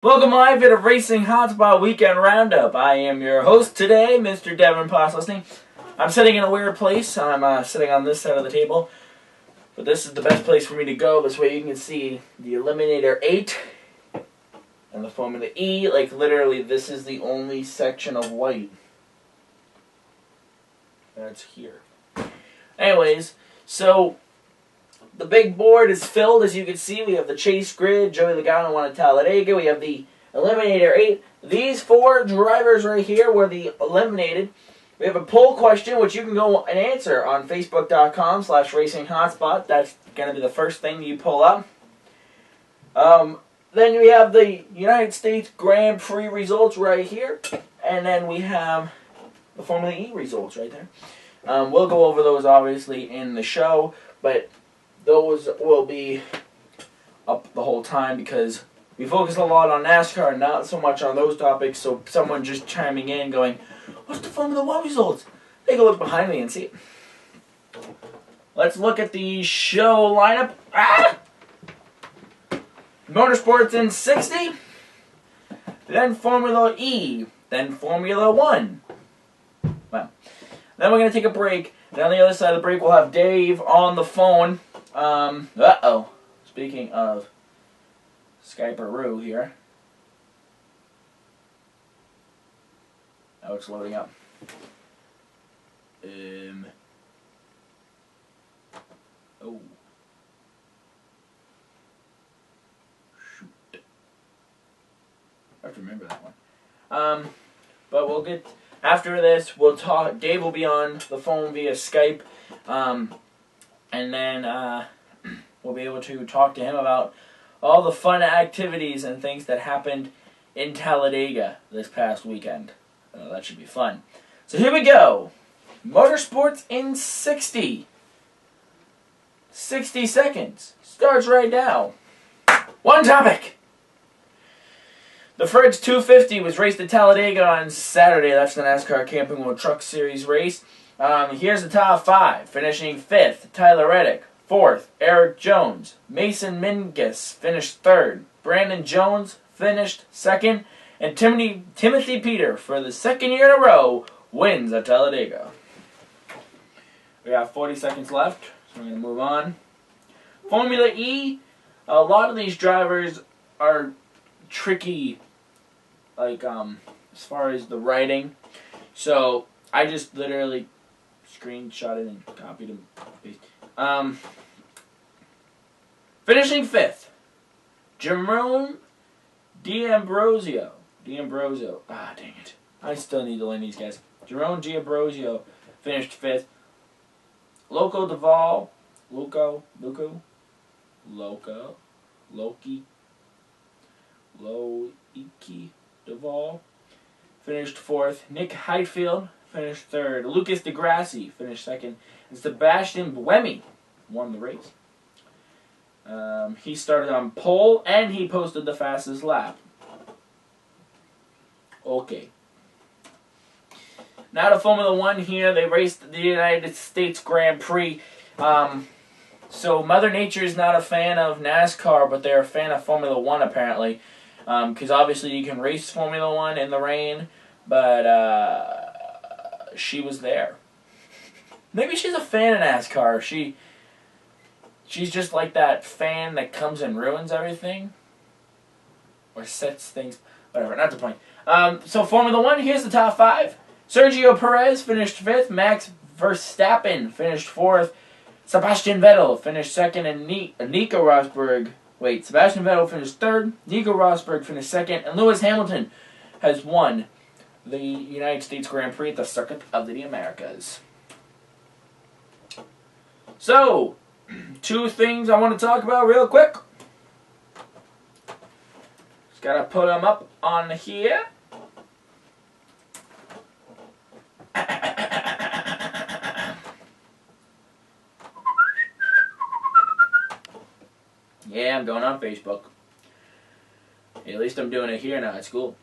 Welcome live to the Racing Hotspot Weekend Roundup. I am your host today, Mr. Devin Poslusny. I'm sitting in a weird place. I'm sitting on this side of the table. But this is the best place for me to go. This way you can see the Eliminator 8 and the Formula E. Like, literally, this is the only section of white that's here. Anyways, so the big board is filled, as you can see. We have the Chase Grid, Joey Logano won at Talladega. We have the Eliminator 8. These four drivers right here were the eliminated. We have a poll question, which you can go and answer on Facebook.com/RacingHotspot. That's going to be the first thing you pull up. Then we have the United States Grand Prix results right here. And then we have the Formula E results right there. We'll go over those, obviously, in the show. But those will be up the whole time because we focus a lot on NASCAR, not so much on those topics. So someone just chiming in going, "What's the Formula One results?" Take a look behind me and see it. Let's look at the show lineup. Motorsports in 60. Then Formula E. Then Formula One. Well, then we're going to take a break. And on the other side of the break, we'll have Dave on the phone. Speaking of Skype-a-roo here. Oh, it's loading up. Oh. Shoot. I have to remember that one. But we'll get, after this, we'll talk, Dave will be on the phone via Skype. And then we'll be able to talk to him about all the fun activities and things that happened in Talladega this past weekend. That should be fun. So here we go. Motorsports in 60. 60 seconds. Starts right now. One topic. The Fridge 250 was raced at Talladega on Saturday. That's the NASCAR Camping World Truck Series race. Here's the top 5. Finishing 5th, Tyler Reddick. 4th, Eric Jones. Mason Mingus finished 3rd. Brandon Jones finished 2nd. And Timothy Peter, for the 2nd year in a row, wins at Talladega. We have 40 seconds left, so we're going to move on. Formula E, a lot of these drivers are tricky, like, as far as the writing. So, I just literally screenshotted and copied and pasted. Finishing 5th, Jerome D'Ambrosio. Ah, dang it. I still need to learn these guys. Jerome D'Ambrosio finished 5th. Loki Duvall finished 4th. Nick Heidfeld finished 3rd. Lucas DeGrassi finished 2nd. And Sebastian Buemi won the race. He started on pole and he posted the fastest lap. Okay. Now to Formula One here. They raced the United States Grand Prix. So Mother Nature is not a fan of NASCAR, but they're a fan of Formula One apparently. Because obviously you can race Formula One in the rain, but she was there. Maybe she's a fan of NASCAR. She's just like that fan that comes and ruins everything. Or sets things... Whatever, not the point. So Formula One, here's the top 5. Sergio Perez finished 5th. Max Verstappen finished 4th. Sebastian Vettel finished 2nd. And Nico Rosberg... Wait, Sebastian Vettel finished 3rd. Nico Rosberg finished 2nd. And Lewis Hamilton has won the United States Grand Prix at the Circuit of the Americas. So, 2 things I want to talk about real quick. Just gotta put them up on here. Yeah, I'm going on Facebook. Hey, at least I'm doing it here now at school.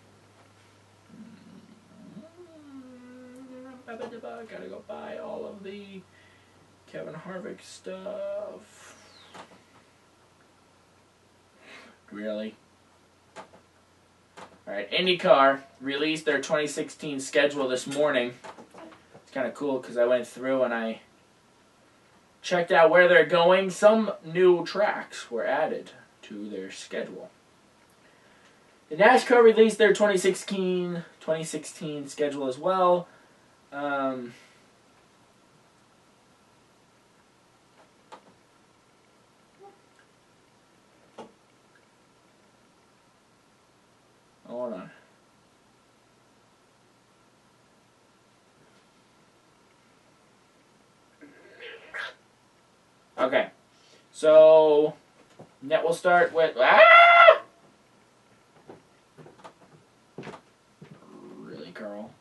Gotta go buy all of the Kevin Harvick stuff. Really? All right, IndyCar released their 2016 schedule this morning. It's kind of cool because I went through and I checked out where they're going. Some new tracks were added to their schedule. The NASCAR released their 2016 schedule as well. Hold on. Okay. So, net will start with... Really, Carl?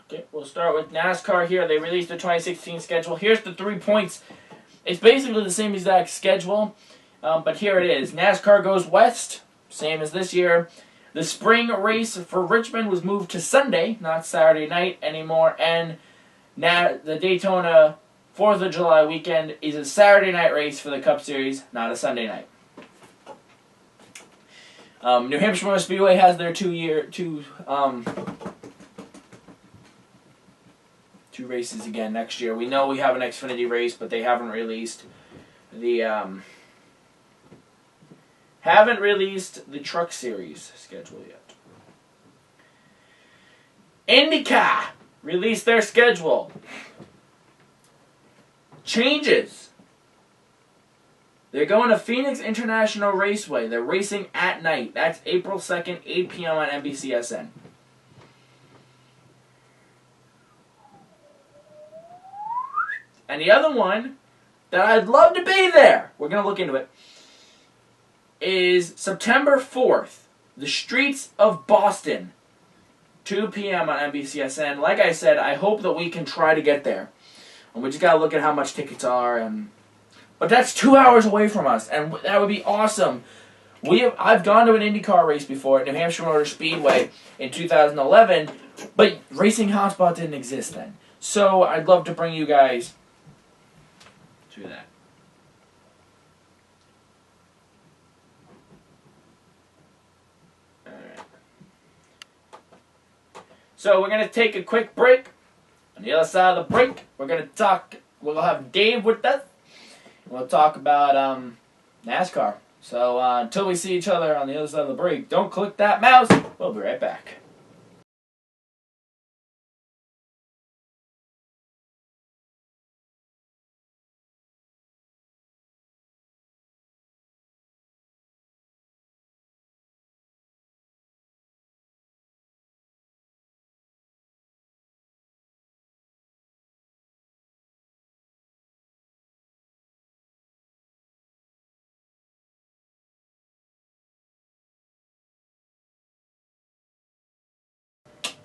Okay, we'll start with NASCAR here. They released the 2016 schedule. Here's the 3 points. It's basically the same exact schedule, but here it is. NASCAR goes west, same as this year. The spring race for Richmond was moved to Sunday, not Saturday night anymore, and now the Daytona 4th of July weekend is a Saturday night race for the Cup Series, not a Sunday night. New Hampshire Motor Speedway has their two races again next year. We know we have an Xfinity race, but they haven't released the Truck Series schedule yet. IndyCar released their schedule. Changes. They're going to Phoenix International Raceway. They're racing at night. That's April 2nd, 8 p.m. on NBCSN. And the other one that I'd love to be there, we're going to look into it, is September 4th, the Streets of Boston, 2 p.m. on NBCSN. Like I said, I hope that we can try to get there. And we just got to look at how much tickets are. But that's 2 hours away from us, and that would be awesome. I've gone to an IndyCar race before at New Hampshire Motor Speedway in 2011, but Racing Hotspot didn't exist then. So I'd love to bring you guys to that. Alright. So we're going to take a quick break. On the other side of the break, we'll have Dave with us. We'll talk about NASCAR. So until we see each other on the other side of the break, don't click that mouse. We'll be right back.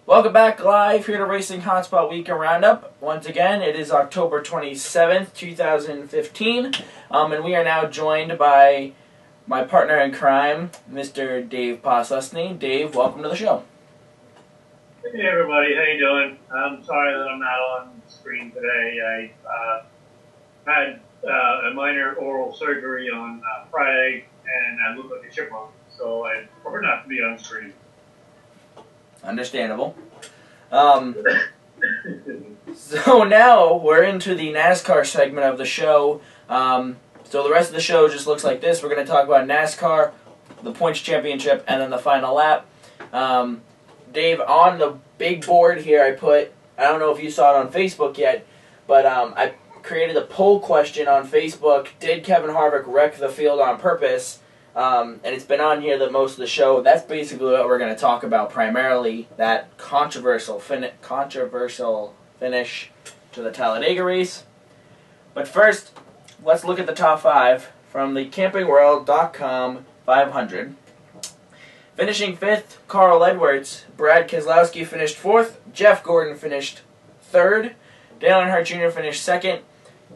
Welcome back live here to Racing Hotspot Weekend Roundup. Once again, it is October 27th, 2015, and we are now joined by my partner in crime, Mr. Dave Poslusny. Dave, welcome to the show. Hey everybody, how you doing? I'm sorry that I'm not on screen today. I had a minor oral surgery on Friday, and I look like a chipmunk, so I prefer not to be on screen. Understandable. So now we're into the NASCAR segment of the show. So the rest of the show just looks like this. We're going to talk about NASCAR, the points championship, and then the final lap. Dave, on the big board here, I don't know if you saw it on Facebook yet, but I created a poll question on Facebook. Did Kevin Harvick wreck the field on purpose? And it's been on here most of the show. That's basically what we're going to talk about primarily, that controversial finish to the Talladega race. But first, let's look at the top 5 from the CampingWorld.com 500. Finishing 5th, Carl Edwards. Brad Keselowski finished 4th. Jeff Gordon finished 3rd. Dale Earnhardt Jr. finished 2nd.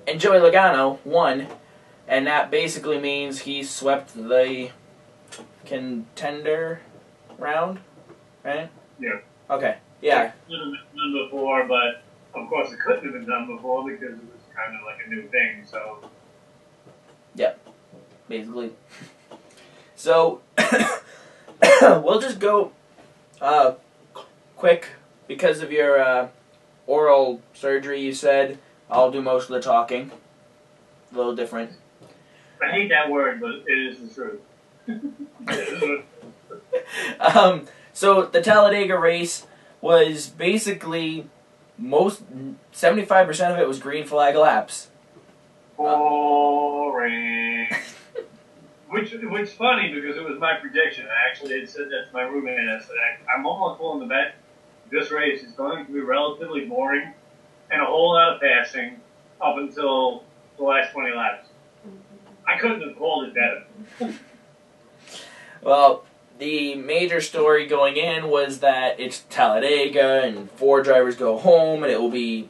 And Joey Logano won. And that basically means he swept the contender round, right? Yeah. Okay, yeah. It could have been done before, but of course it couldn't have been done before because it was kind of like a new thing, so. Yep, basically. So we'll just go quick because of your oral surgery. You said I'll do most of the talking. A little different. I hate that word, but it is the truth. So the Talladega race was basically 75% of it was green flag laps. Boring. Which funny because it was my prediction. I actually had said that to my roommate, and I said I'm almost willing to bet this race is going to be relatively boring and a whole lot of passing up until the last 20 laps. I couldn't have called it better. Well, the major story going in was that it's Talladega and 4 drivers go home and it will be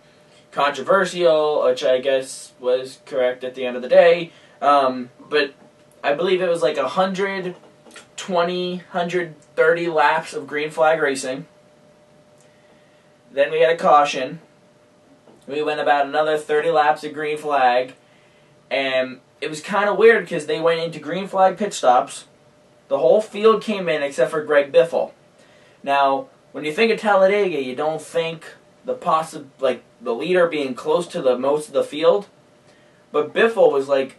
controversial, which I guess was correct at the end of the day. But I believe it was like 130 laps of green flag racing. Then we had a caution. We went about another 30 laps of green flag. And it was kind of weird because they went into green flag pit stops. The whole field came in except for Greg Biffle. Now, when you think of Talladega, you don't think the leader being close to the most of the field. But Biffle was like,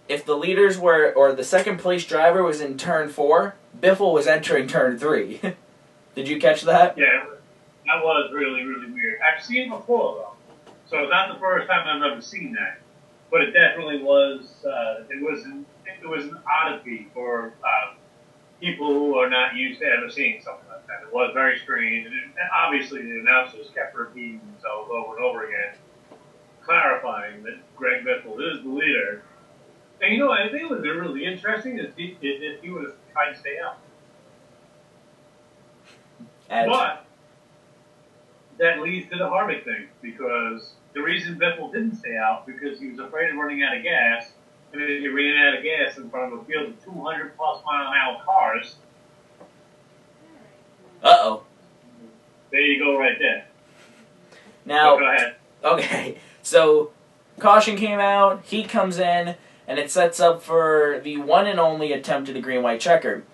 if the leaders were, or the second place driver was in turn 4, Biffle was entering turn 3. Did you catch that? Yeah, that was really, really weird. I've seen it before, though. So it's not the first time I've ever seen that. But it definitely was, it was an oddity for people who are not used to ever seeing something like that. It was very strange. And obviously the announcers kept repeating themselves over and over again, clarifying that Greg Biffle is the leader. And I think it would have been really interesting if he would have tried to stay out. But that leads to the Harvick thing, because the reason Biffle didn't stay out because he was afraid of running out of gas, and if he ran out of gas in front of a field of 200+ mile an hour cars. Uh-oh. There you go, right there. Now, go ahead. Okay, so caution came out, heat comes in, and it sets up for the one and only attempt at the green-white checker.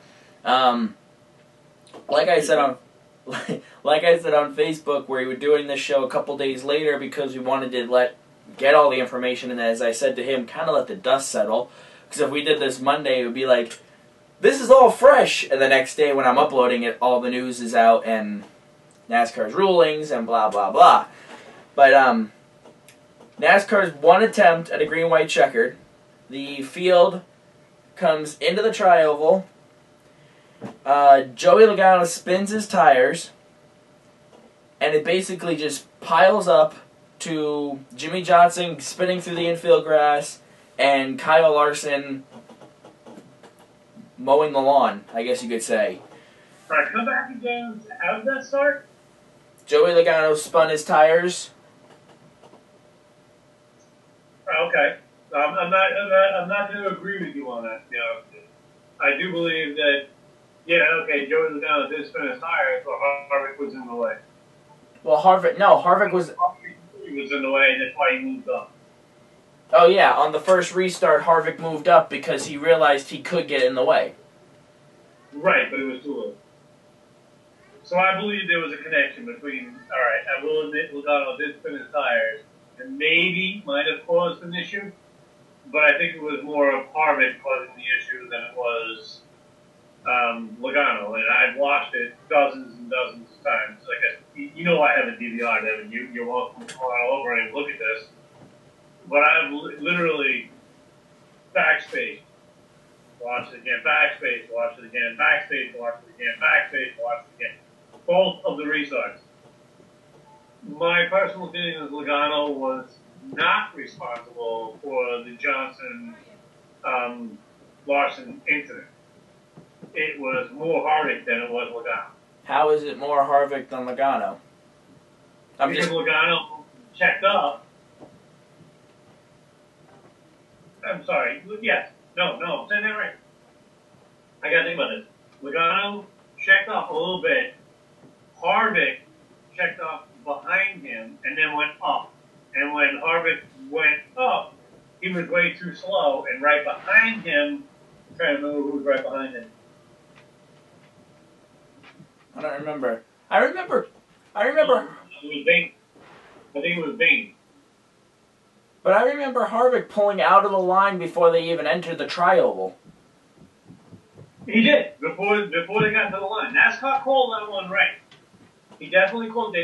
Like I said on Facebook, we were doing this show a couple days later because we wanted to get all the information, and as I said to him, kind of let the dust settle. Because if we did this Monday, it would be like, this is all fresh, and the next day when I'm uploading it, all the news is out, and NASCAR's rulings, and blah, blah, blah. But NASCAR's one attempt at a green-white checkered. The field comes into the tri-oval. Joey Logano spins his tires, and it basically just piles up to Jimmy Johnson spinning through the infield grass and Kyle Larson mowing the lawn, I guess you could say. All right, come back again. How did that start? Joey Logano spun his tires. Okay. I'm not going to agree with you on that. I do believe that, Joey Logano did spin his tires, but Harvick was in the way. Well, Harvick was... He was in the way, that's why he moved up. Oh, yeah, on the first restart, Harvick moved up because he realized he could get in the way. Right, but it was too late. So I believe there was a connection between, all right, I will admit Logano did spin his tires, and maybe might have caused an issue, but I think it was more of Harvick causing the issue than it was Logano. And I've watched it dozens and dozens of times. Like I have a DVR, Devin. You're welcome to come on over and look at this. But I've literally backspace, watch it again, backspace, watch it again, backspace, watch it again, backspace, watch it again. Both of the restarts. My personal opinion is Logano was not responsible for the Johnson-Larson incident. It was more Harvick than it was Logano. How is it more Harvick than Logano? Because Logano checked up. I'm sorry. Yes. No, I'm saying that right. I got to think about this. Logano checked off a little bit. Harvick checked off behind him and then went up. And when Harvick went up, he was way too slow, and right behind him, trying to remember who was right behind him. I don't remember. I remember. It was Bing. I think it was Bing. But I remember Harvick pulling out of the line before they even entered the tri-oval. He did before they got to the line. NASCAR called that one right. They definitely called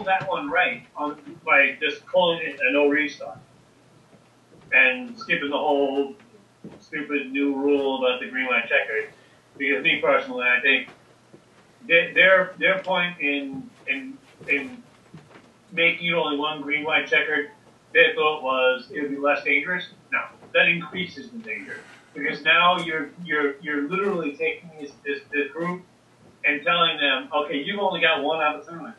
that one right by just calling it a no restart and skipping the whole stupid new rule about the green light checker. Because me personally, I think their point in making it only one green light checker, their thought was it would be less dangerous. No, that increases the danger because now you're literally taking this group and telling them, okay, you've only got one opportunity.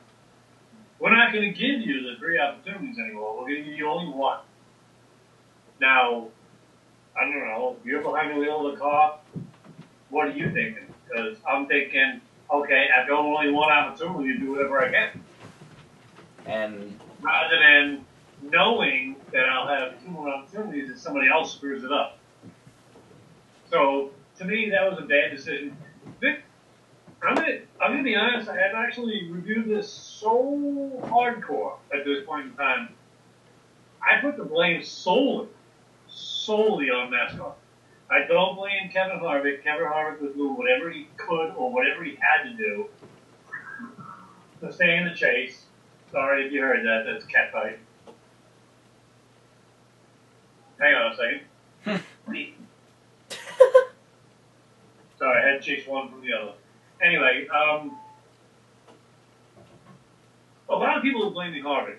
We're not going to give you the 3 opportunities anymore. We're going to give you only one. Now, I don't know, you're behind the wheel of the car. What are you thinking? Because I'm thinking, okay, I've got only one opportunity to do whatever I can. And rather than knowing that I'll have 2 more opportunities if somebody else screws it up. So, to me, that was a bad decision. I'm gonna be honest. I have actually reviewed this so hardcore at this point in time. I put the blame solely on NASCAR. I don't blame Kevin Harvick. Kevin Harvick was doing whatever he could or whatever he had to do to stay in the chase. Sorry if you heard that. That's a cat fight. Hang on a second. Sorry, I had to chase one from the other. Anyway, a lot of people are blaming Harvick.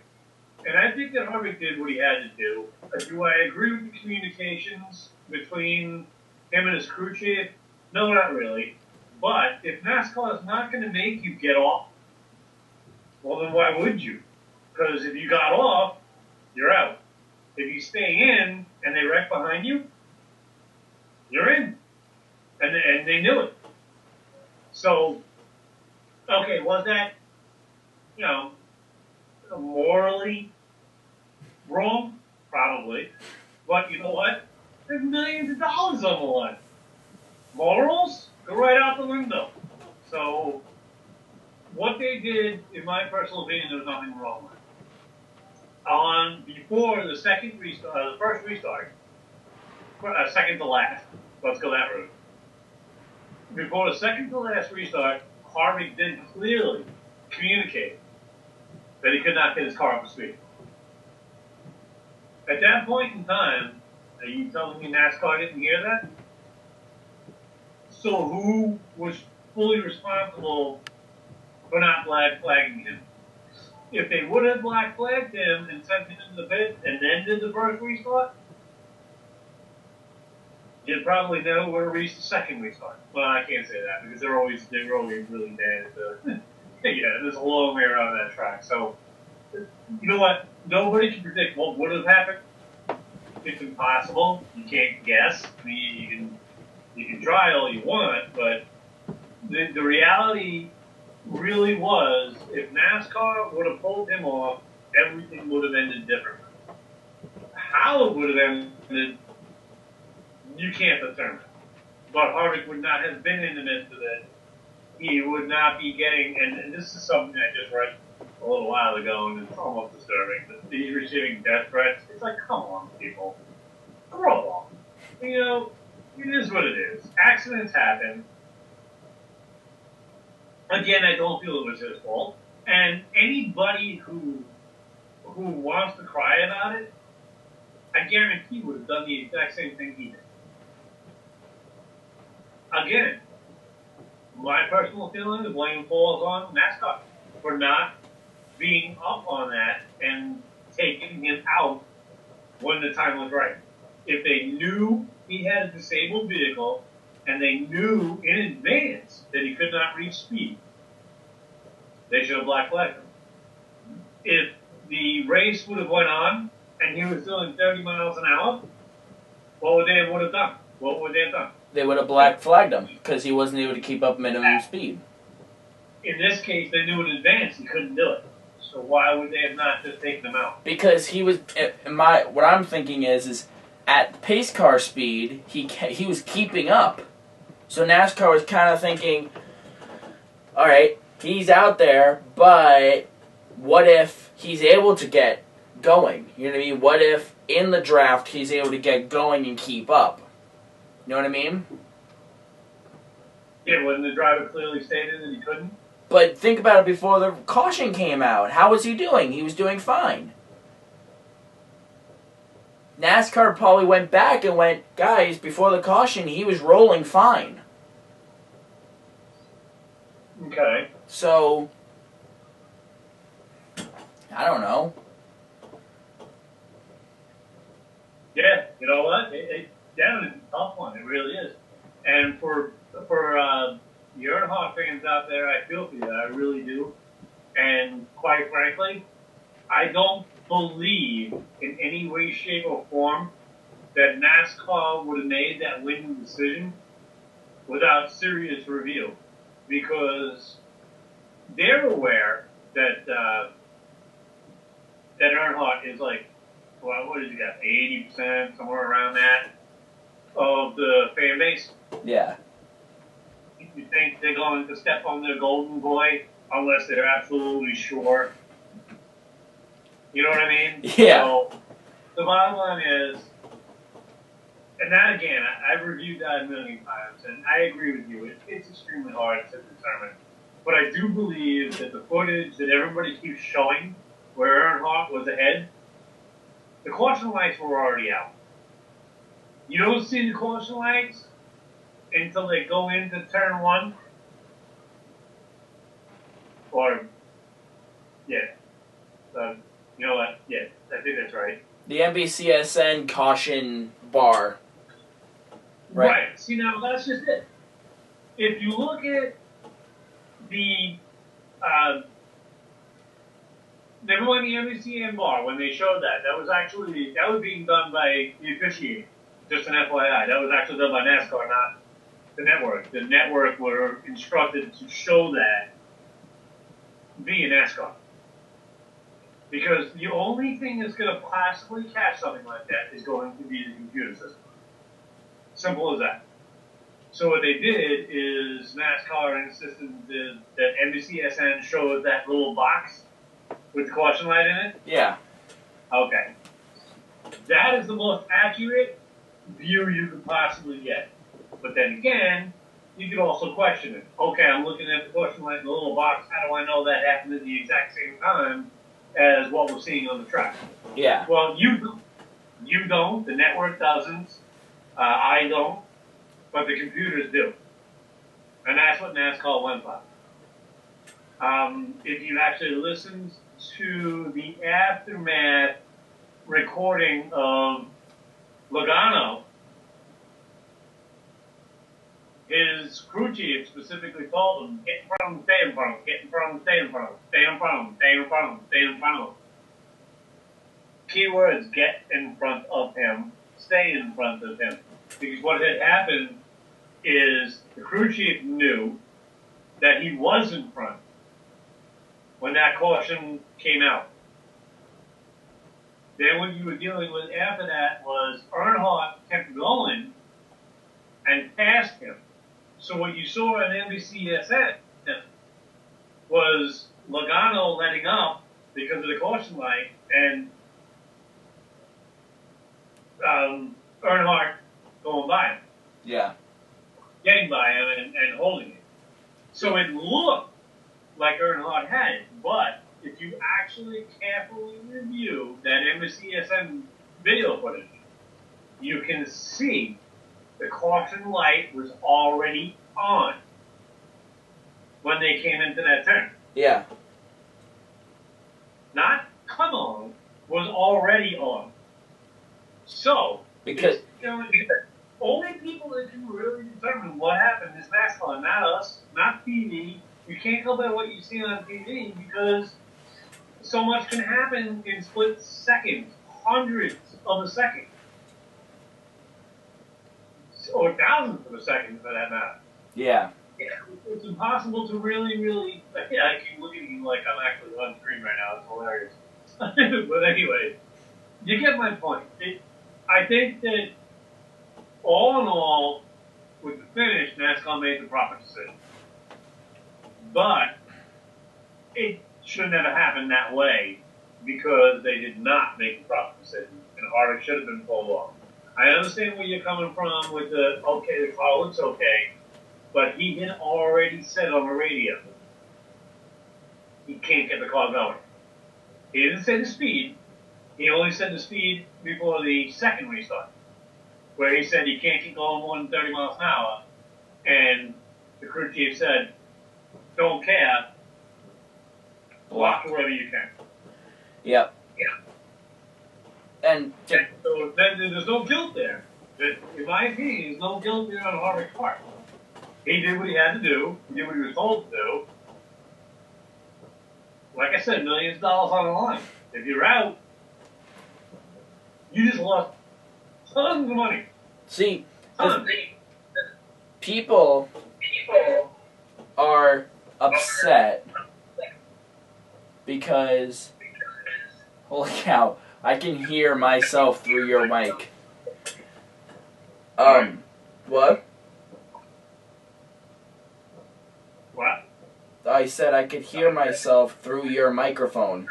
And I think that Harvick did what he had to do. Do I agree with the communications between him and his crew chief? No, not really. But if NASCAR is not going to make you get off, well, then why would you? Because if you got off, you're out. If you stay in and they wreck behind you, you're in. And they knew it. So, okay, was that, morally wrong? Probably. But you know what? There's millions of dollars on the line. Morals? Go right out the window. So, what they did, in my personal opinion, there was nothing wrong with. Before the second restart, the first restart, second to last. Let's go that route. Before the second to last restart, Harvick did clearly communicate that he could not get his car up to speed. At that point in time, are you telling me NASCAR didn't hear that? So who was fully responsible for not black flagging him? If they would have black flagged him and sent him into the pit and then did the first restart, you probably never would have reached the second restart. Well, I can't say that because they're always really bad. Yeah, there's a long way around that track. So, you know what? Nobody can predict what would have happened. It's impossible. You can't guess. I mean, you can try all you want, but the reality really was if NASCAR would have pulled him off, everything would have ended differently. How it would have ended, you can't determine. But Harvick would not have been in the midst of it. He would not be getting, and this is something I just read a little while ago, and it's almost disturbing, but he's receiving death threats. It's like, come on, people. Grow up. You know, it is what it is. Accidents happen. Again, I don't feel it was his fault. And anybody who wants to cry about it, I guarantee would have done the exact same thing he did. Again, my personal feeling, the blame falls on NASCAR for not being up on that and taking him out when the time was right. If they knew he had a disabled vehicle and they knew in advance that he could not reach speed, they should have black flagged him. If the race would have went on and he was doing 30 miles an hour, what would they have done? What would they have done? They would have black flagged him because he wasn't able to keep up minimum speed. In this case, they knew in advance he couldn't do it. So why would they have not just taken him out? Because he was. What I'm thinking is at pace car speed, he was keeping up. So NASCAR was kind of thinking, all right, he's out there, but what if he's able to get going? You know what I mean? What if in the draft he's able to get going and keep up? You know what I mean? Yeah, when the driver clearly stated that he couldn't. But think about it before the caution came out. How was he doing? He was doing fine. NASCAR probably went back and went, guys, before the caution, he was rolling fine. Okay. So, I don't know. Yeah, you know what? Devin is a tough one. It really is. And for the Earnhardt fans out there, I feel for you. I really do. And quite frankly, I don't believe in any way, shape, or form that NASCAR would have made that winning decision without serious review, because they're aware that that Earnhardt is like, well, what does he got, 80%, somewhere around that, of the fan base. Yeah. You think they're going to step on their golden boy unless they're absolutely sure? You know what I mean? Yeah. So the bottom line is, and that again, I've reviewed that a million times, and I agree with you. It's extremely hard to determine. But I do believe that the footage that everybody keeps showing where Earnhardt was ahead, the caution lights were already out. You don't see the caution lights until they go into turn one. Or, yeah. You know what? Yeah, I think that's right. The NBCSN caution bar. Right. See, now that's just it. If you look at the never mind the NBCN bar, when they showed that, that was being done by the officiating. Just an FYI, that was actually done by NASCAR, not the network. The network were instructed to show that via NASCAR. Because the only thing that's going to possibly catch something like that is going to be the computer system. Simple as that. So what they did is NASCAR insisted that NBCSN showed that little box with the caution light in it. Yeah. Okay. That is the most accurate view you could possibly get. But then again, you could also question it. Okay, I'm looking at the caution light in the little box. How do I know that happened at the exact same time as what we're seeing on the track? Yeah. Well, you don't. The network doesn't. I don't. But the computers do. And that's what NASCAR went by. If you actually listened to the aftermath recording of Logano, his crew chief specifically told him, get in front of him, stay in front of him, get in front of him, stay in front of him, stay in front of him, stay in front of him, stay in front of him. Keywords, get in front of him, stay in front of him. Because what had happened is the crew chief knew that he was in front when that caution came out. Then what you were dealing with after that was Earnhardt kept going and passed him. So what you saw on NBCSN was Logano letting up because of the caution light, and Earnhardt going by him. Yeah. Getting by him and holding it. So it looked like Earnhardt had it, but if you actually carefully review that NBCSN video footage, you can see the caution light was already on when they came into that turn. Yeah. Not come on, was already on. So, Because only people that can really determine what happened is NASCAR, not us, not TV. You can't go by what you see on TV because so much can happen in split seconds, hundreds of a second, or thousands of a second for that matter. Yeah. It's impossible to really. Yeah, I keep looking at you like I'm actually on screen right now. It's hilarious. But anyway, you get my point. I think that all in all, with the finish, NASCAR made the proper decision. But it should never happen that way because they did not make the proper decision, and Harvick should have been pulled off. I understand where you're coming from with the car looks okay, but he had already said on the radio he can't get the car going. He didn't say the speed. He only said the speed before the second restart, where he said he can't keep going more than 30 miles an hour, and the crew chief said, don't care, block wherever you can. Yep. And so then there's no guilt there. In my opinion, there's no guilt there on Harvick's part. He did what he had to do. He did what he was told to do. Like I said, millions of dollars on the line. If you're out, you just lost tons of money. See, people are upset because, holy cow, I can hear myself through your mic. What? What? I said I could hear myself through your microphone.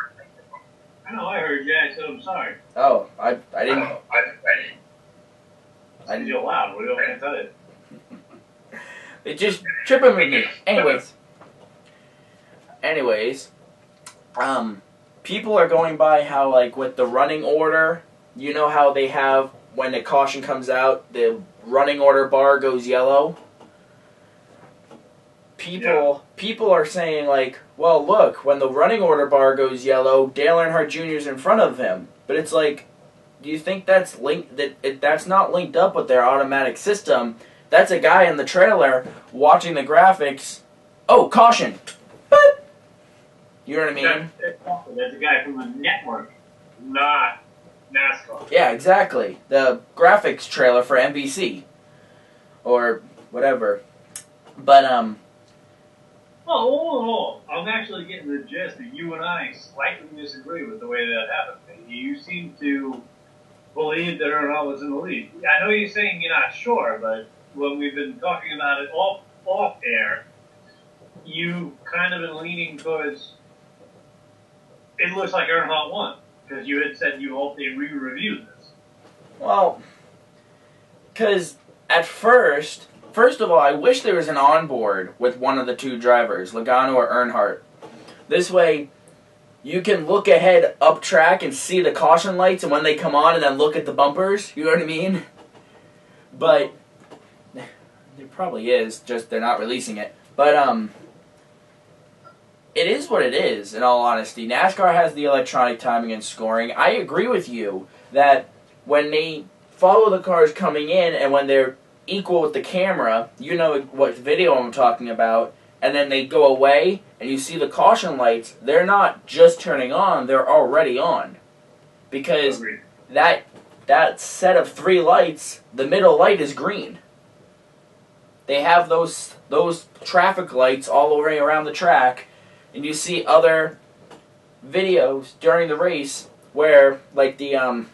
I know, I heard you. I said I'm sorry. Oh, I didn't. I said you're loud. What do you want me to tell you? It just tripping with me. Anyways, people are going by how, like, with the running order, you know how they have, when the caution comes out, the running order bar goes yellow? People are saying, like, well, look, when the running order bar goes yellow, Dale Earnhardt Jr. is in front of him. But it's like, do you think that's linked? That's not linked up with their automatic system. That's a guy in the trailer watching the graphics. Oh, caution! Boop! You know what I mean? That's a guy from the network, not NASCAR. Yeah, exactly. The graphics trailer for NBC. Or whatever. But, Well, all in all, I'm actually getting the gist that you and I slightly disagree with the way that happened. You seem to believe that Earnhardt was in the lead. I know you're saying you're not sure, but when we've been talking about it off air, you kind of been leaning towards it looks like Earnhardt won because you had said you hope they re-review this. well, because at first of all, I wish there was an onboard with one of the two drivers, Logano or Earnhardt. This way, you can look ahead up track and see the caution lights, and when they come on, and then look at the bumpers. You know what I mean? But there probably is, just they're not releasing it. But it is what it is. In all honesty, NASCAR has the electronic timing and scoring. I agree with you that when they follow the cars coming in, and when they're equal with the camera, you know what video I'm talking about, and then they go away and you see the caution lights, they're not just turning on, they're already on. Because that set of 3 lights, the middle light is green. They have those traffic lights all the way around the track, and you see other videos during the race where, like, the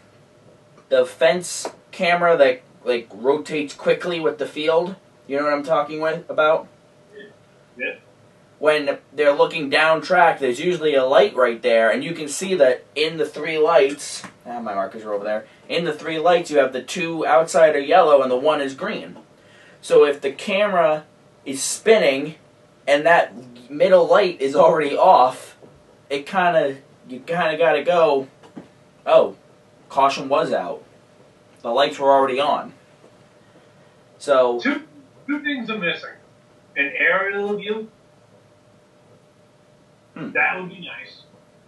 fence camera that like rotates quickly with the field. You know what I'm talking about? Yeah. When they're looking down track, there's usually a light right there, and you can see that in the 3 lights. My markers are over there. In the 3 lights, you have the 2 outside are yellow and the 1 is green. So if the camera is spinning and that middle light is already off, you kind of got to go, oh, caution was out. The lights were already on. So two things are missing. An aerial view. That would be nice.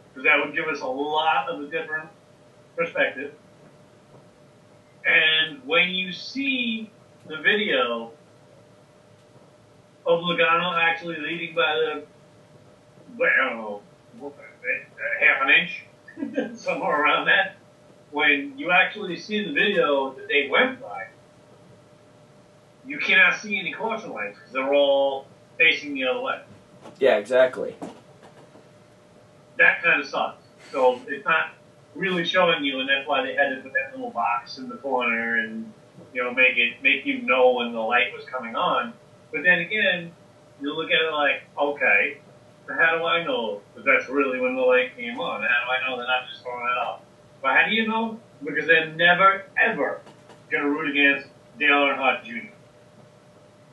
Because that would give us a lot of a different perspective. And when you see the video of Logano actually leading by I don't know, half an inch, somewhere around that, when you actually see the video that they went by, you cannot see any caution lights because they're all facing the other way. Yeah, exactly. That kind of sucks. So it's not really showing you, and that's why they had to put that little box in the corner and make you know when the light was coming on. But then again, you look at it like, okay, how do I know that that's really when the light came on? How do I know they're not just throwing it off? But how do you know? Because they're never ever going to root against Dale Earnhardt Jr.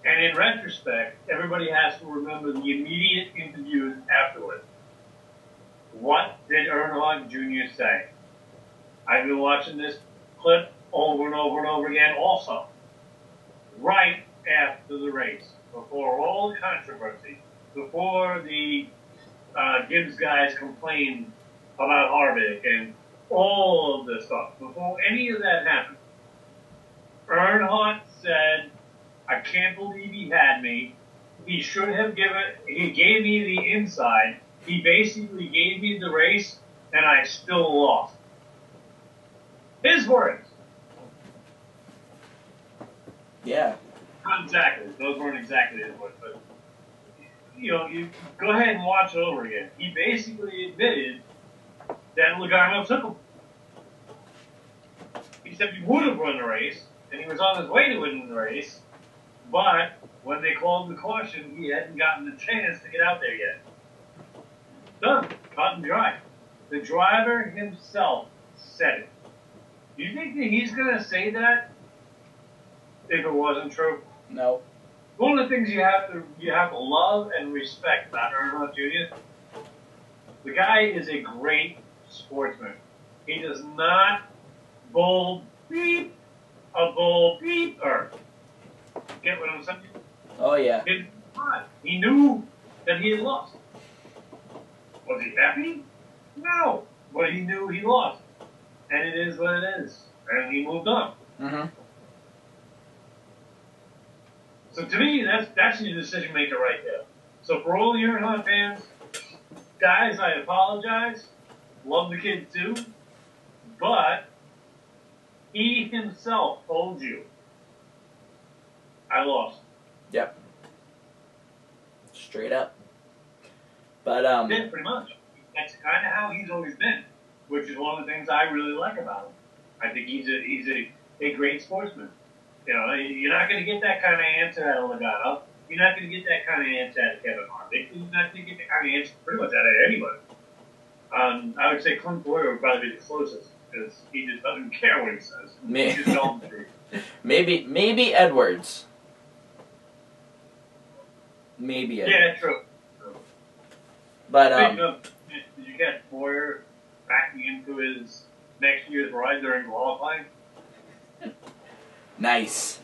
And in retrospect, everybody has to remember the immediate interviews afterwards. What did Earnhardt Jr. say? I've been watching this clip over and over and over again also. Right after the race, before all the controversy, before the Gibbs guys complained about Harvick and all of this stuff, before any of that happened, Earnhardt said, I can't believe he had me. He gave me the inside. He basically gave me the race, and I still lost. His words. Yeah. Not exactly. Those weren't exactly his words, but you go ahead and watch it over again. He basically admitted that Logano took him. He said he would have run the race, and he was on his way to winning the race, but when they called the caution, he hadn't gotten the chance to get out there yet. Done. Cut and dry. The driver himself said it. Do you think that he's going to say that if it wasn't true? No. One of the things you have to love and respect about Earnhardt Jr. The guy is a great sportsman. He does not bull beep a bull beeper. Get what I'm saying? Oh yeah. He knew that he had lost. Was he happy? No, but he knew he lost, and it is what it is, and he moved on. Mm-hmm. So to me, that's your decision maker right there. So for all the Earnhardt fans, guys, I apologize. Love the kid too, but he himself told you, I lost. Yep. Straight up. But yeah, pretty much. That's kind of how he's always been, which is one of the things I really like about him. I think he's a great sportsman. You're not going to get that kind of answer out of Logano. You're not going to get that kind of answer out of Kevin Harvick. You're not going to get that kind of answer pretty much out of anybody. I would say Clint Boyer would probably be the closest because he just doesn't care what he says. He just tells the truth. Maybe Edwards. Maybe Edwards. Yeah, true. But did you catch Boyer backing into his next year's ride during qualifying? Nice.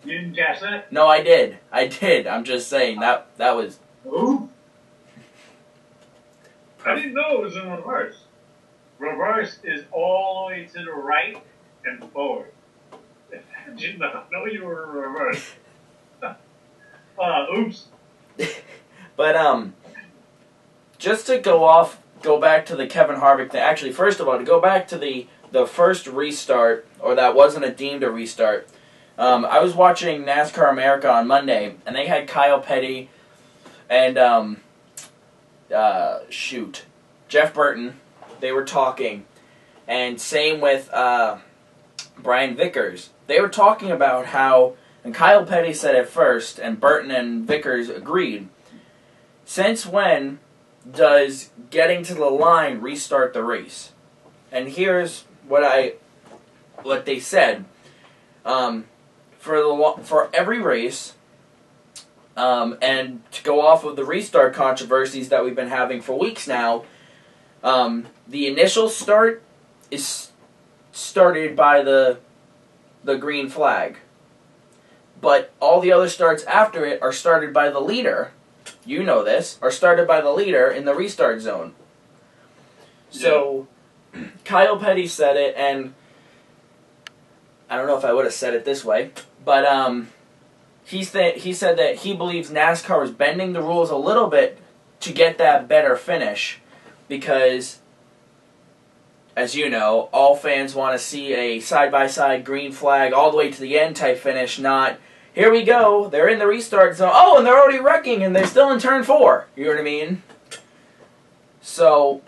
You didn't catch that? No, I did. I'm just saying that was. Who? I didn't know it was in reverse. Reverse is all the way to the right and forward. I did not know you were in reverse. Oops. But just to go back to the Kevin Harvick thing. Actually, first of all, to go back to the first restart, or that wasn't a deemed a restart. I was watching NASCAR America on Monday, and they had Kyle Petty and Jeff Burton. They were talking, and same with Brian Vickers. They were talking about how, and Kyle Petty said it first, and Burton and Vickers agreed. Since when does getting to the line restart the race? And here's what they said. For every race, and to go off of the restart controversies that we've been having for weeks now, the initial start is started by the green flag. But all the other starts after it are started by the leader. You know this. Are started by the leader in the restart zone. So, Kyle Petty said it, and I don't know if I would have said it this way, but he said that he believes NASCAR is bending the rules a little bit to get that better finish, because, as you know, all fans want to see a side-by-side green flag all the way to the end type finish, not, here we go, they're in the restart zone, oh, and they're already wrecking, and they're still in turn 4, you know what I mean? So,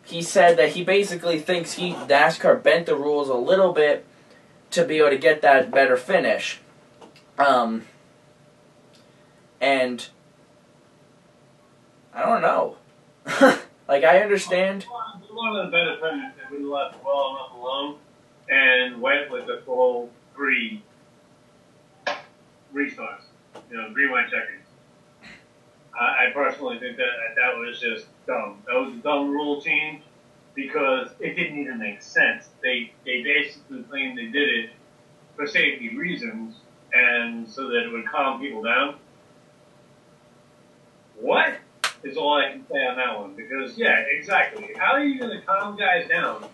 he said that he basically thinks NASCAR bent the rules a little bit to be able to get that better finish. And I don't know. Like, I understand. One of the better finish that we left well enough alone and went with the full 3 restarts. Green, white, checkers. I personally think that was just dumb. That was a dumb rule change because it didn't even make sense. They basically claimed they did it for safety reasons and so that it would calm people down. What is all I can say on that one? Because, yeah, exactly. How are you going to calm guys down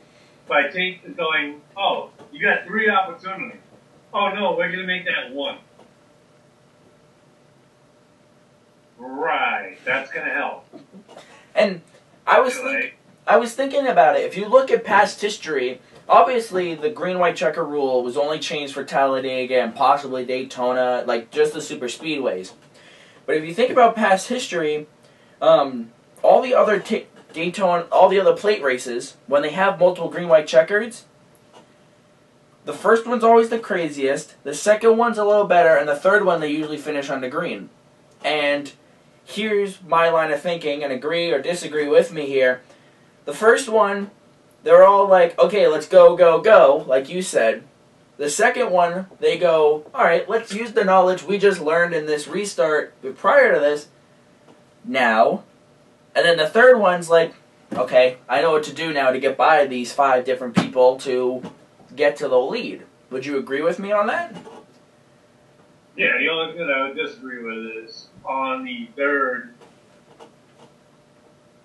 by going, oh, you got 3 opportunities. Oh, no, we're going to make that 1. Right, that's going to help. And I was thinking about it. If you look at past history, obviously the green, white checker rule was only changed for Talladega and possibly Daytona, like just the super speedways. But if you think about past history, all the other Daytona, all the other plate races, when they have multiple green, white checkers, the first one's always the craziest, the second one's a little better, and the third one they usually finish on the green. And here's my line of thinking, and agree or disagree with me here. The first one, they're all like, okay, let's go, go, go, like you said. The second one, they go, all right, let's use the knowledge we just learned in this restart prior to this now. And then the third one's like, okay, I know what to do now to get by these 5 different people to get to the lead. Would you agree with me on that? Yeah, the only thing I would disagree with is on the third,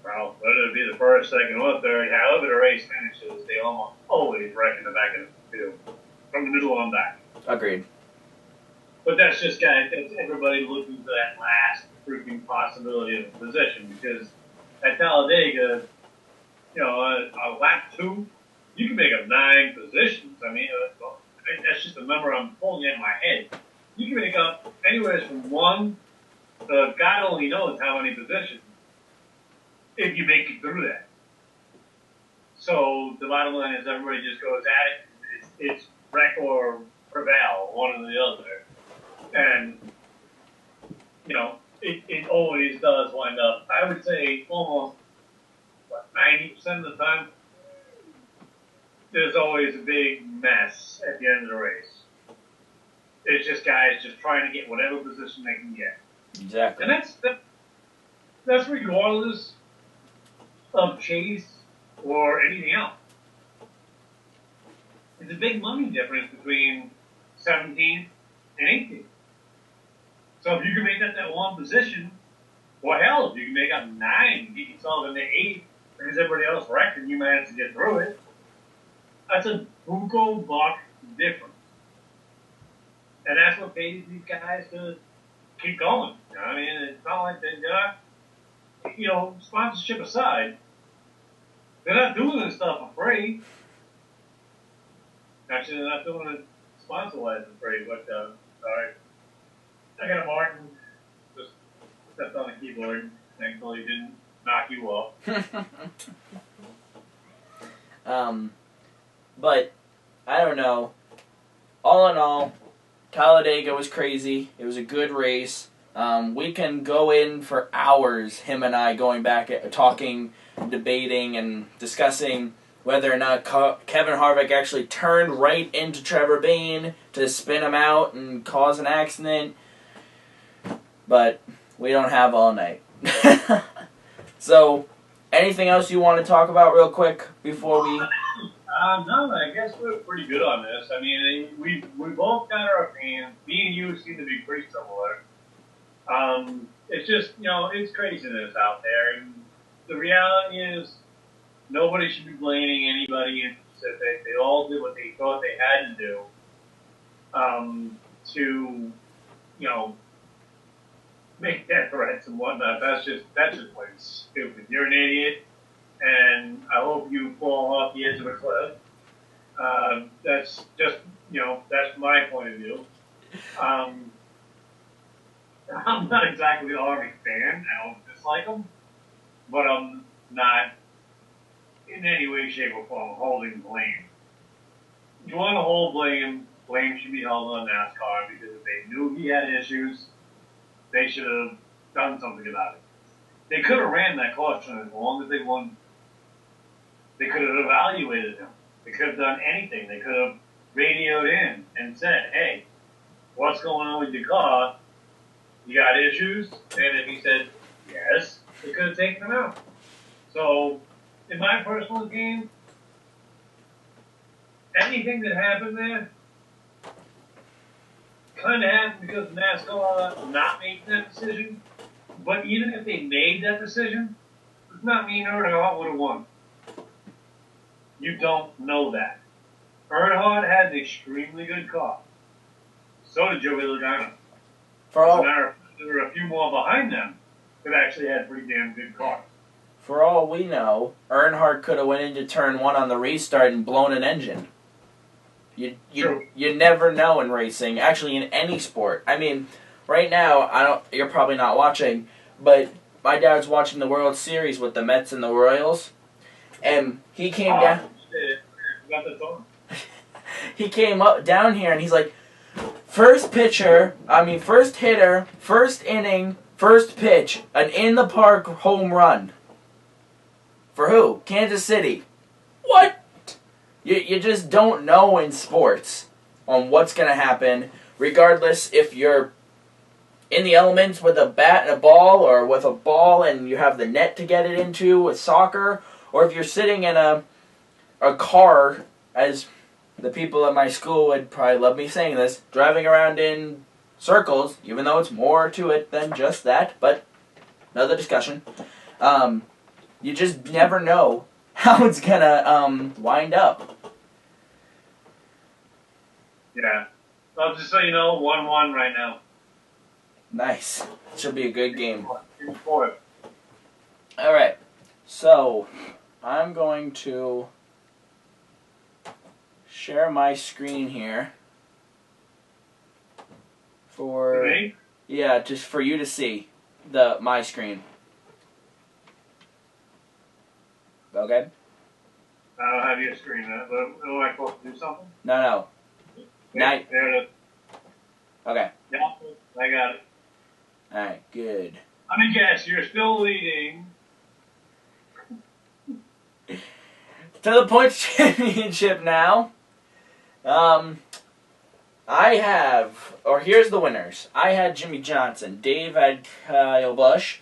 well, whether it be the first, second, or third, however the race finishes, they almost always wreck in the back of the field. From the middle on back. Agreed. But that's just that's everybody looking for that last freaking possibility of position because at Talladega, a lap 2, you can make up 9 positions. I mean, that's just a number I'm pulling in my head. You can make up anywhere from 1 to God only knows how many positions if you make it through that. So the bottom line is everybody just goes at it. It's wreck or prevail, one or the other. And, it always does wind up, I would say, almost, 90% of the time, there's always a big mess at the end of the race. It's just guys just trying to get whatever position they can get. Exactly. And that's regardless of chase or anything else. It's a big money difference between 17th and 18th. So if you can make that 1 position, well, hell, if you can make up 9 and get yourself into 8 because everybody else wrecked and you managed to get through it, that's a $buck difference. And that's what pays these guys to keep going. I mean, it's not like they're not, sponsorship aside, they're not doing this stuff for free. Actually, they're not doing it sponsor-wise for free, but, sorry. I got a Martin, just stepped on the keyboard. Thankfully, didn't knock you off. But, I don't know. All in all, Talladega was crazy. It was a good race. We can go in for hours, him and I, going back at talking, debating, and discussing whether or not Kevin Harvick actually turned right into Trevor Bayne to spin him out and cause an accident. But we don't have all night. So, anything else you want to talk about real quick before we... No, I guess we're pretty good on this. I mean, we both got our opinions. Me and you seem to be pretty similar. It's just, it's craziness out there. And the reality is, nobody should be blaming anybody in specific. They all did what they thought they had to do to, make death threats and whatnot. That's just plain stupid. You're an idiot, and I hope you fall off the edge of a cliff. That's just, that's my point of view. I'm not exactly an Harvick fan. I don't dislike him, but I'm not in any way, shape, or form holding blame. If you want to hold blame, blame should be held on NASCAR because if they knew he had issues, they should have done something about it. They could have ran that caution as long as they won. They could have evaluated him. They could have done anything. They could have radioed in and said, hey, what's going on with your car? You got issues? And if he said, yes, they could have taken him out. So, in my personal game, anything that happened there kind of happened because NASCAR not making that decision. But even if they made that decision, does not mean Earnhardt would have won. You don't know that. Earnhardt had an extremely good car. So did Joey Logano. As a matter of fact, there were a few more behind them that actually had pretty damn good cars. For all we know, Earnhardt could have went into turn 1 on the restart and blown an engine. You never know in racing. Actually, in any sport. I mean, right now, you're probably not watching, but my dad's watching the World Series with the Mets and the Royals, and he came down. He came down here and he's like, first hitter, first inning, first pitch, an in the park home run. For who? Kansas City. What? You just don't know in sports on what's going to happen, regardless if you're in the elements with a bat and a ball, or with a ball and you have the net to get it into with soccer, or if you're sitting in a car, as the people at my school would probably love me saying this, driving around in circles, even though it's more to it than just that, but another discussion. You just never know how it's going to wind up. Yeah. Well, just so you know, 1-1 right now. Nice. Should be a good game. All right. So, I'm going to share my screen here for me? Yeah, just for you to see my screen. Okay? I don't have your screen. But am I supposed to do something? No. Yeah, there it is. Okay. Yeah, I got it. Alright, good. Let me guess, you're still leading. To the points championship now. Here's the winners. I had Jimmy Johnson. Dave had Kyle Busch.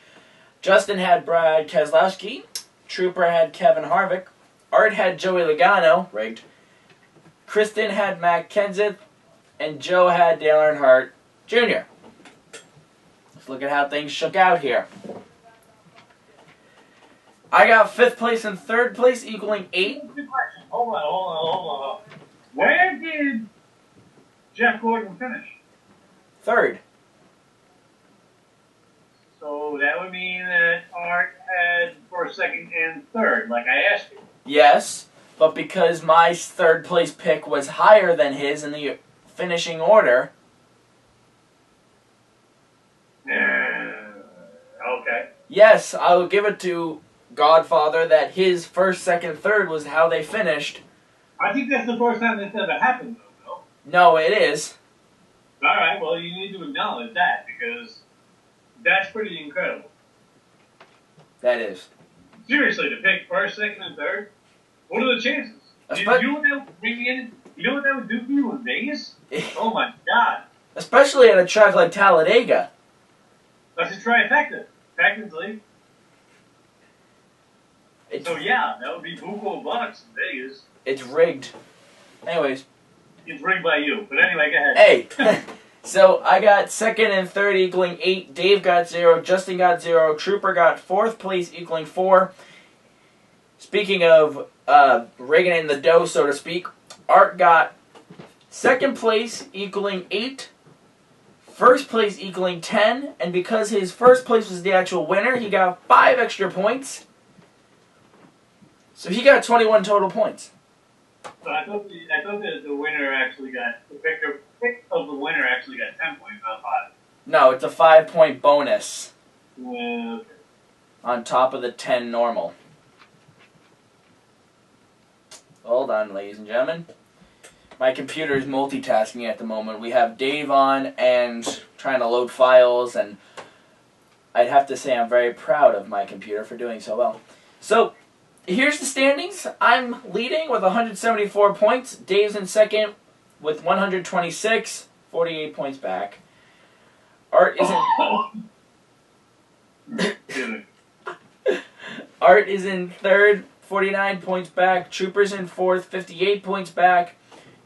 Justin had Brad Keselowski. Trooper had Kevin Harvick. Art had Joey Logano, rigged. Kristen had Matt Kenseth. And Joe had Dale Earnhardt Jr. Let's look at how things shook out here. I got 5th place and 3rd place, equaling 8. Hold on. Where did Jeff Gordon finish? 3rd. So that would mean that Art had 1st, 2nd, and 3rd, like I asked you. Yes, but because my 3rd place pick was higher than his in the finishing order. Okay. Yes, I will give it to Godfather that his 1st, 2nd, 3rd was how they finished. I think that's the first time that's ever happened, though, No, it is. Alright, well, you need to acknowledge that, because that's pretty incredible. That is. Seriously, to pick 1st, 2nd, and 3rd? What are the chances? You know what that would bring in? You know what that would do for you in Vegas? Oh my God. Especially at a track like Talladega. That's a trifecta, technically. So yeah, that would be buco bucks in Vegas. It's rigged. Anyways. It's rigged by you. But anyway, go ahead. Hey. So I got 2nd and 3rd equaling 8. Dave got 0. Justin got 0. Trooper got 4th place equaling 4. Speaking of rigging in the dough, so to speak, Art got 2nd place equaling 8. 1st place equaling 10. And because his 1st place was the actual winner, he got 5 extra points. So he got 21 total points. So I thought that the winner actually got, the pick of the winner actually got 10 points, not 5. No, it's a 5-point bonus. Okay. On top of the 10 normal. on, ladies and gentlemen. My computer is multitasking at the moment. We have Dave on and trying to load files, and I'd have to say I'm very proud of my computer for doing so well. So, here's the standings. I'm leading with 174 points. Dave's in second with 126, 48 points back. Art is in third, 49 points back. Trooper's in fourth, 58 points back.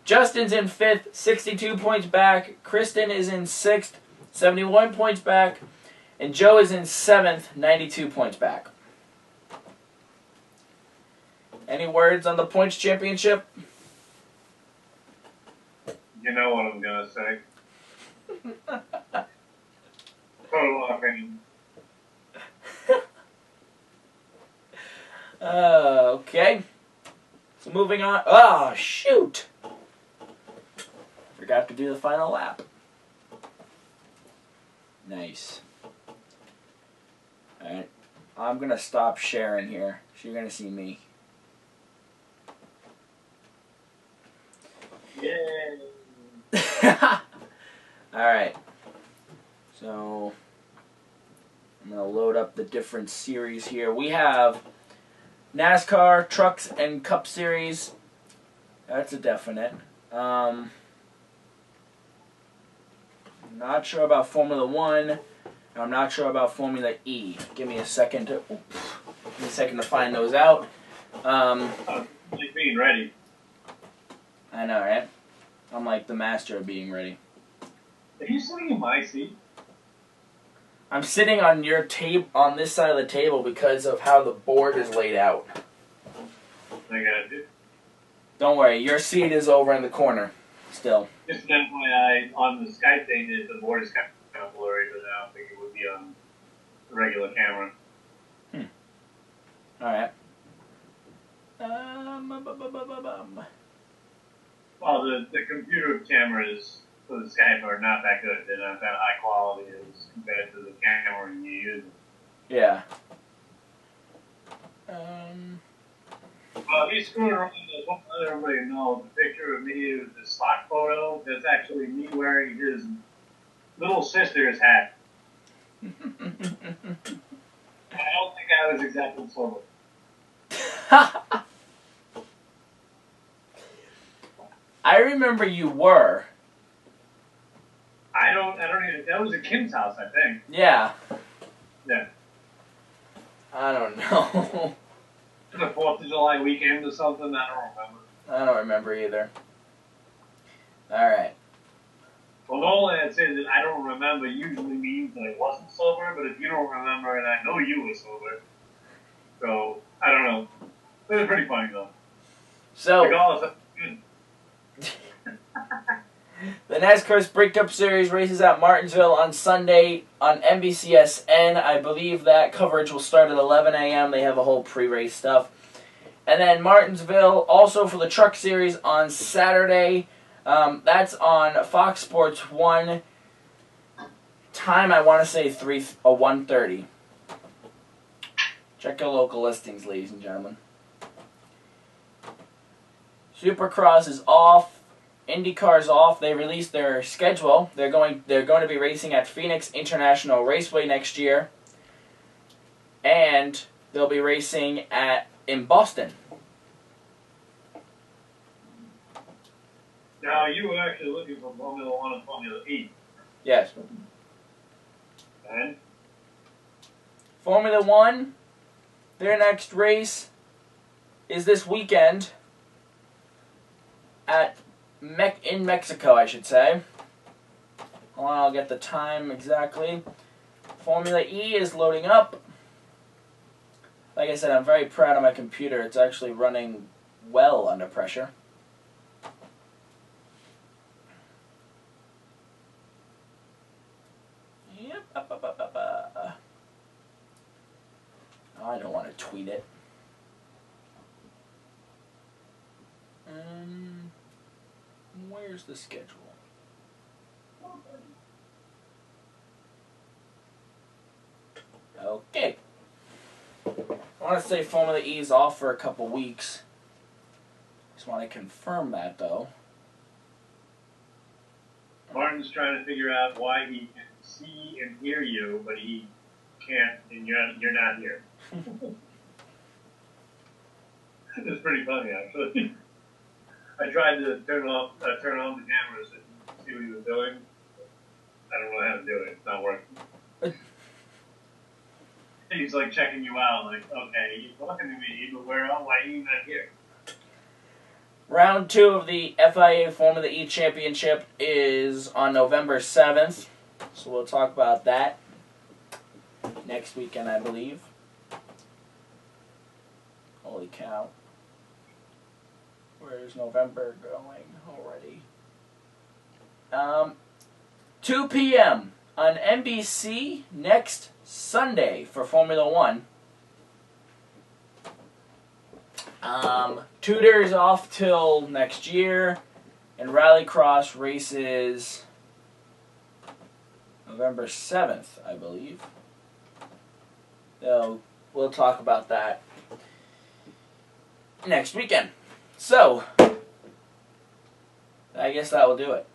Justin's in fifth, 62 points back. Kristen is in sixth, 71 points back. And Joe is in seventh, 92 points back. Any words on the points championship? You know what I'm going to say. Total opinion. Okay. So moving on. Oh, shoot. Forgot to do the final lap. Nice. Alright. I'm going to stop sharing here. So you're going to see me. Yay. Alright. So, I'm going to load up the different series here. We have NASCAR, Trucks, and Cup Series. That's a definite. I'm not sure about Formula 1. And I'm not sure about Formula E. Give me a second to find those out. Like being ready. I know, right? I'm like the master of being ready. Are you sitting in my seat? I'm sitting on your on this side of the table because of how the board is laid out. I got it. Don't worry, your seat is over in the corner still. Just an FYI, on the Skype thing, the board is kind of blurry, but I don't think it would be on the regular camera. Alright. Well, the computer cameras for the Skype are not that good. They're not that high quality as compared to the camera you use. Yeah. Well, he's screwing around. I just want to let everybody know the picture of me is the stock photo. That's actually me wearing his little sister's hat. I don't think I was exactly sober. I remember you were. I don't even, that was at Kim's house, I think. Yeah. Yeah. I don't know. The 4th of July weekend or something, I don't remember. I don't remember either. Alright. Well, Nolan had said that I don't remember usually means that I wasn't sober, but if you don't remember and I know you were sober, so, I don't know. It was pretty funny, though. So, Regardless, that's good. The NASCAR Sprint Cup Series races at Martinsville on Sunday on NBCSN. I believe that coverage will start at 11 a.m. They have a whole pre-race stuff. And then Martinsville, also for the Truck Series on Saturday. That's on Fox Sports 1. Time, I want to say 1:30. Check your local listings, ladies and gentlemen. Supercross is off. IndyCar's off. They released their schedule. They're going to be racing at Phoenix International Raceway next year, and they'll be racing in Boston. Now, you were actually looking for Formula 1 and Formula E. Yes. And? Formula 1, their next race is this weekend in Mexico, I should say. Hold on, I'll get the time exactly. Formula E is loading up. Like I said, I'm very proud of my computer. It's actually running well under pressure. Yep. I don't want to tweet it. Where's the schedule? Okay. I want to say Formula E is off for a couple weeks. Just want to confirm that, though. Martin's trying to figure out why he can see and hear you, but he can't, and you're not here. It's pretty funny, actually. I tried to turn on the cameras and see what he was doing. I don't know how to do it. It's not working. He's like checking you out, like, okay, you're talking to me, but why are you not here? Round 2 of the FIA Formula E Championship is on November 7th, so we'll talk about that next weekend, I believe. Holy cow. Where's November going already? 2 p.m. on NBC next Sunday for Formula 1. Tudor's off till next year, and Rallycross races November 7th, I believe. So we'll talk about that next weekend. So, I guess that will do it.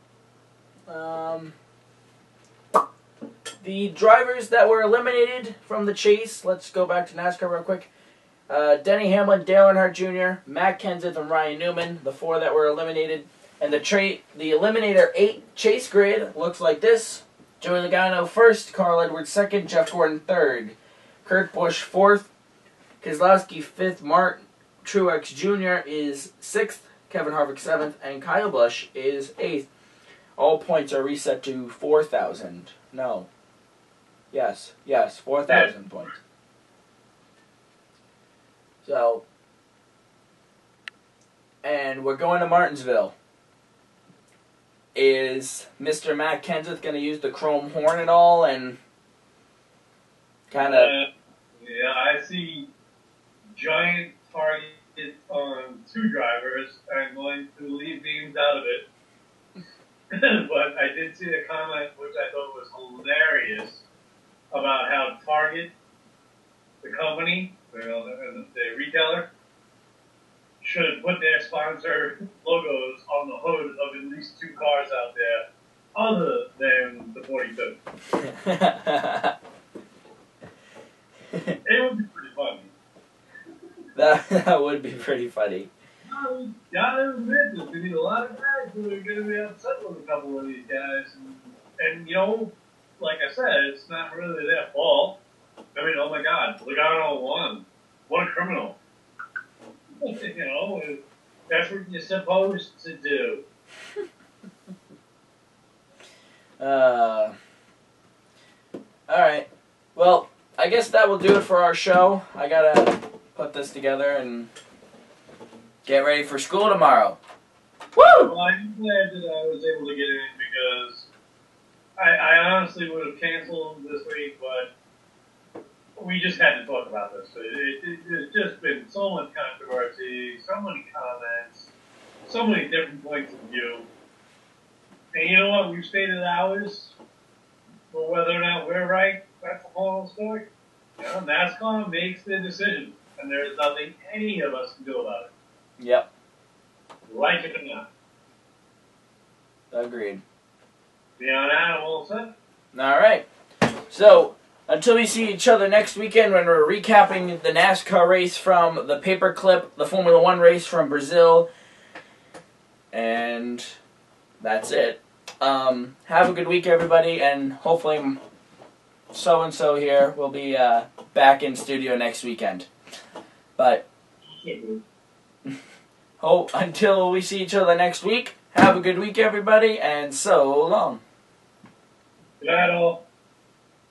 The drivers that were eliminated from the chase, let's go back to NASCAR real quick. Denny Hamlin, Dale Earnhardt Jr., Matt Kenseth, and Ryan Newman, the 4 that were eliminated. And the Eliminator 8 chase grid looks like this. Joey Logano 1st, Carl Edwards 2nd, Jeff Gordon 3rd, Kurt Busch 4th, Keselowski 5th, Mark Truex Jr. is 6th, Kevin Harvick 7th, and Kyle Busch is 8th. All points are reset to 4,000. No. Yes, 4,000 points. So, and we're going to Martinsville. Is Mr. Matt Kenseth going to use the chrome horn at all and kind of... yeah, I see giant target on 2 drivers. I'm going to leave names out of it. But I did see a comment which I thought was hilarious about how Target, the company, the retailer, should put their sponsor logos on the hood of at least 2 cars out there other than the 42. It would be pretty funny. That would be pretty funny. You gotta admit that we need a lot of guys who are going to be upset with a couple of these guys. And you know, like I said, it's not really their fault. I mean, oh my God, Logano won. What a criminal. You know, that's what you're supposed to do. Alright. Well, I guess that will do it for our show. I gotta put this together and get ready for school tomorrow. Woo! Well, I'm glad that I was able to get in because I honestly would have canceled this week, but we just had to talk about this. There's just been so much controversy, so many comments, so many different points of view. And you know what? We've stated ours, but whether or not we're right, that's the whole story. You know, NASCAR makes the decision, and there's nothing any of us can do about it. Yep. Like it or not. Agreed. Beyond that, I'm all set. Alright. So, until we see each other next weekend when we're recapping the NASCAR race from the paperclip, the Formula 1 race from Brazil, and that's it. Have a good week, everybody, and hopefully so-and-so here will be back in studio next weekend. But until we see each other next week, have a good week, everybody, and so long. Good night, all.